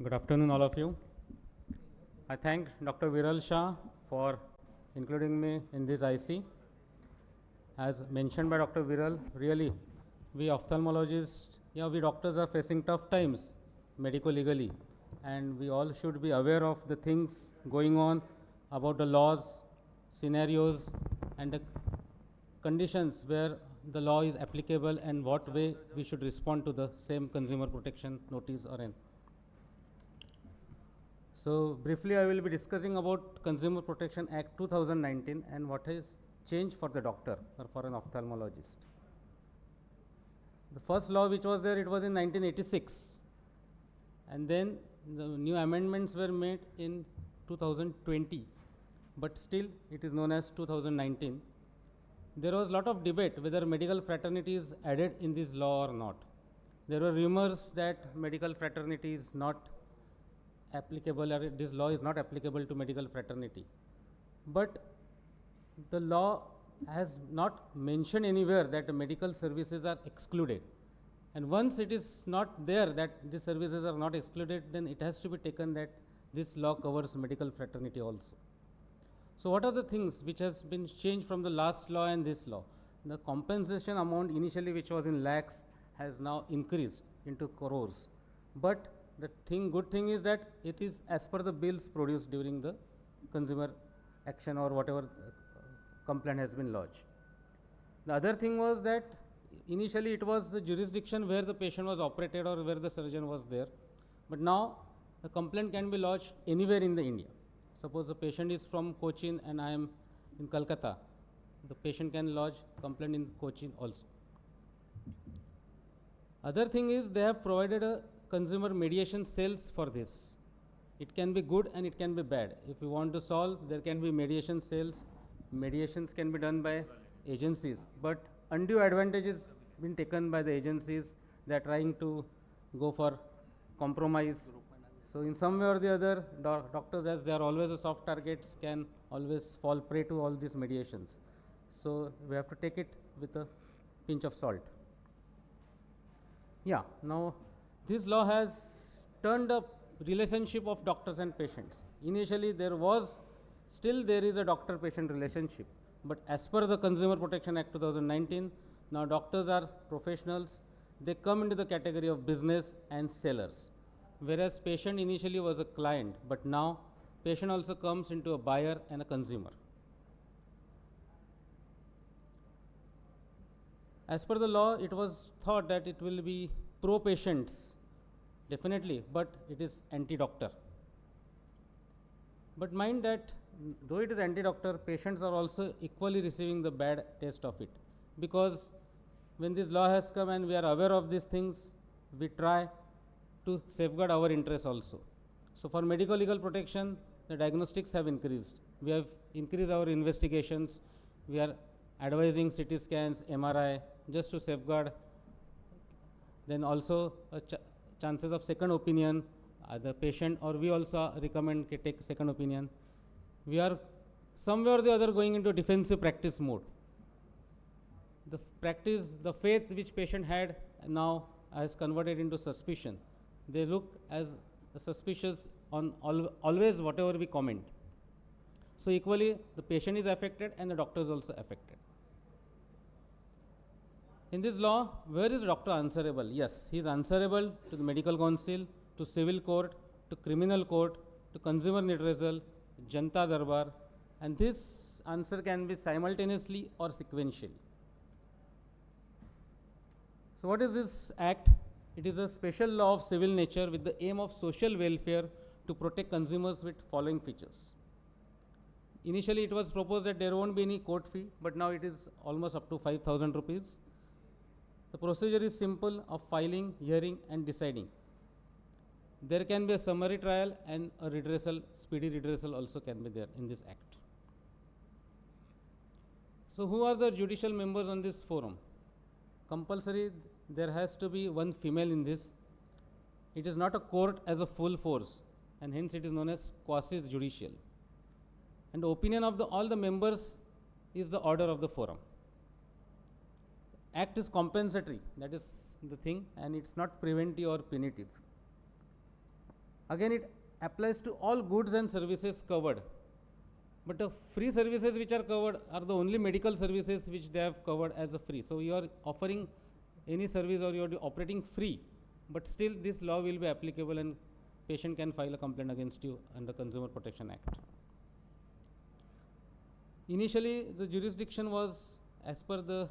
Good afternoon, all of you. I thank Dr. Viral Shah for including me in this IC. As mentioned by Dr. Viral, really, we ophthalmologists, we doctors are facing tough times medico-legally, and we all should be aware of the things going on about the laws, scenarios, and the conditions where the law is applicable and what way we should respond to the same consumer protection notice or an. So briefly I will be discussing about Consumer Protection Act 2019 and what has changed for the doctor or for an ophthalmologist. The first law which was there, it was in 1986, and then the new amendments were made in 2020, but still it is known as 2019. There was a lot of debate whether medical fraternity is added in this law or not. There were rumors that medical fraternity is not applicable, or this law is not applicable to medical fraternity. But the law has not mentioned anywhere that the medical services are excluded. And once it is not there that these services are not excluded, then it has to be taken that this law covers medical fraternity also. So what are the things which has been changed from the last law and this law? The compensation amount initially which was in lakhs has now increased into crores. But the good thing is that it is as per the bills produced during the consumer action or whatever complaint has been lodged. The other thing was that initially it was the jurisdiction where the patient was operated or where the surgeon was there. But now the complaint can be lodged anywhere in the India. Suppose the patient is from Cochin and I am in Calcutta, the patient can lodge complaint in Cochin also. Other thing is they have provided a consumer mediation cells for this. It can be good and it can be bad. If you want to solve, there can be mediation cells. Mediations can be done by agencies, but undue advantage is been taken by the agencies. They are trying to go for compromise. So in some way or the other, doctors, as they are always a soft targets, can always fall prey to all these mediations. So we have to take it with a pinch of salt. Yeah, now this law has turned up relationship of doctors and patients. Initially there is a doctor-patient relationship, but as per the Consumer Protection Act 2019, now doctors are professionals. They come into the category of business and sellers. Whereas patient initially was a client, but now patient also comes into a buyer and a consumer. As per the law, it was thought that it will be pro-patients, definitely, but it is anti-doctor. But mind that though it is anti-doctor, patients are also equally receiving the bad taste of it, because when this law has come and we are aware of these things, we try to safeguard our interests also. So for medical legal protection, the diagnostics have increased. We have increased our investigations. We are advising CT scans, MRI, just to safeguard. Then also chances of second opinion, the patient or we also recommend take second opinion. We are somewhere or the other going into defensive practice mode. The practice, the faith which patient had now has converted into suspicion. They look as suspicious on always whatever we comment. So equally the patient is affected and the doctor is also affected. In this law, where is the doctor answerable? Yes, he is answerable to the medical council, to civil court, to criminal court, to consumer redressal, Janta Darbar, and this answer can be simultaneously or sequentially. So what is this act? It is a special law of civil nature with the aim of social welfare to protect consumers with following features. Initially it was proposed that there won't be any court fee, but now it is almost up to 5,000 rupees. The procedure is simple of filing, hearing and deciding. There can be a summary trial and a redressal, speedy redressal also can be there in this act. So who are the judicial members on this forum? Compulsory there has to be one female in this. It is not a court as a full force, and hence it is known as quasi-judicial. And the opinion of all the members is the order of the forum. Act is compensatory, that is the thing, and it's not preventive or punitive. Again, it applies to all goods and services covered. But the free services which are covered are the only medical services which they have covered as a free. So you are offering any service or you are operating free, but still this law will be applicable and patient can file a complaint against you under Consumer Protection Act. Initially, the jurisdiction was as per the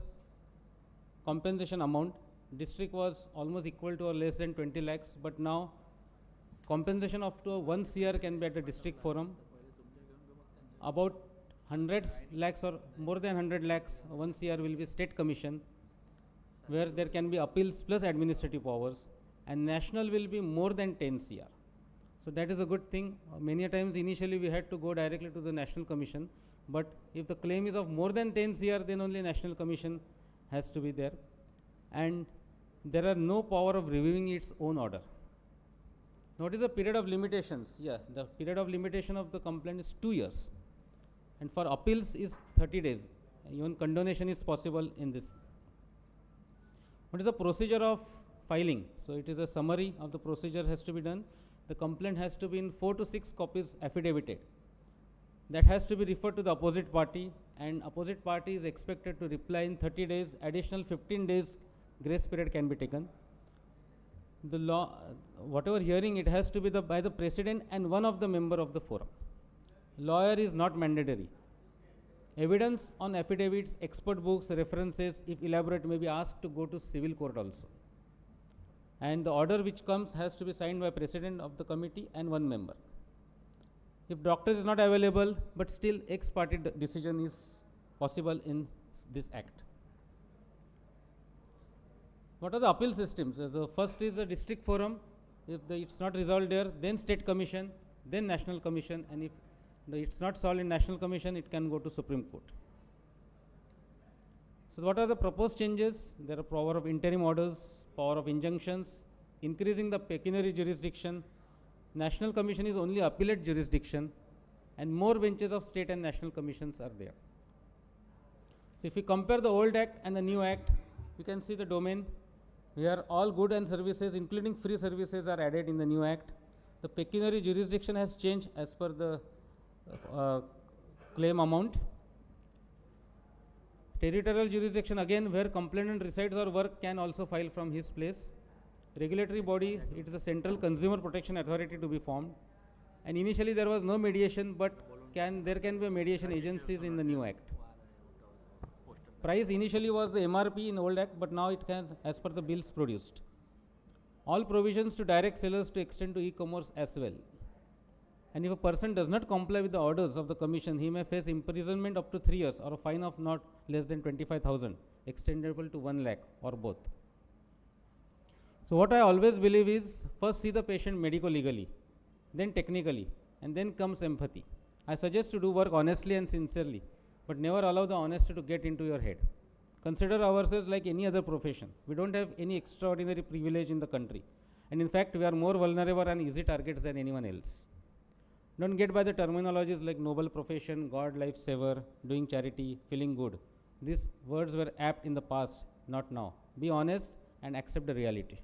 compensation amount. District was almost equal to or less than 20 lakhs, but now compensation up to 1 CR can be at the district forum. About 100 lakhs or more than 100 lakhs, 1 CR will be state commission, where there can be appeals plus administrative powers, and national will be more than 10 CR. So that is a good thing. Many a times initially we had to go directly to the national commission, but if the claim is of more than 10 CR, then only national commission has to be there, and there are no power of reviewing its own order. What is the period of limitations? Yeah, the period of limitation of the complaint is 2 years, and for appeals is 30 days. Even condonation is possible in this. What is the procedure of filing? So it is a summary of the procedure has to be done. The complaint has to be in 4 to 6 copies affidavit. That has to be referred to the opposite party, and opposite party is expected to reply in 30 days. Additional 15 days grace period can be taken. The law, whatever hearing, it has to be by the president and one of the member of the forum. Lawyer is not mandatory. Evidence on affidavits, expert books, references, if elaborate, may be asked to go to civil court also. And the order which comes has to be signed by president of the committee and one member. If doctor is not available, but still ex parte decision is possible in this act. What are the appeal systems? The first is the district forum. If it's not resolved there, then state commission, then national commission, and if it's not solved in national commission, it can go to Supreme Court. So what are the proposed changes? There are power of interim orders, power of injunctions, increasing the pecuniary jurisdiction. National commission is only appellate jurisdiction, and more benches of state and national commissions are there. So if we compare the old act and the new act, you can see the domain. Here all goods and services, including free services, are added in the new act. The pecuniary jurisdiction has changed as per the claim amount. Territorial jurisdiction, again, where complainant resides or work, can also file from his place. Regulatory body, it is a Central Consumer Protection Authority to be formed. And initially there was no mediation, but there can be a mediation agencies in the new act. Price initially was the MRP in old act, but now it can as per the bills produced. All provisions to direct sellers to extend to e-commerce as well. And if a person does not comply with the orders of the commission, he may face imprisonment up to 3 years or a fine of not less than 25,000, extendable to 1 lakh or both. So what I always believe is, first see the patient medico-legally, then technically, and then comes empathy. I suggest to do work honestly and sincerely, but never allow the honesty to get into your head. Consider ourselves like any other profession. We don't have any extraordinary privilege in the country. And in fact, we are more vulnerable and easy targets than anyone else. Don't get by the terminologies like noble profession, God, life saver, doing charity, feeling good. These words were apt in the past, not now. Be honest and accept the reality.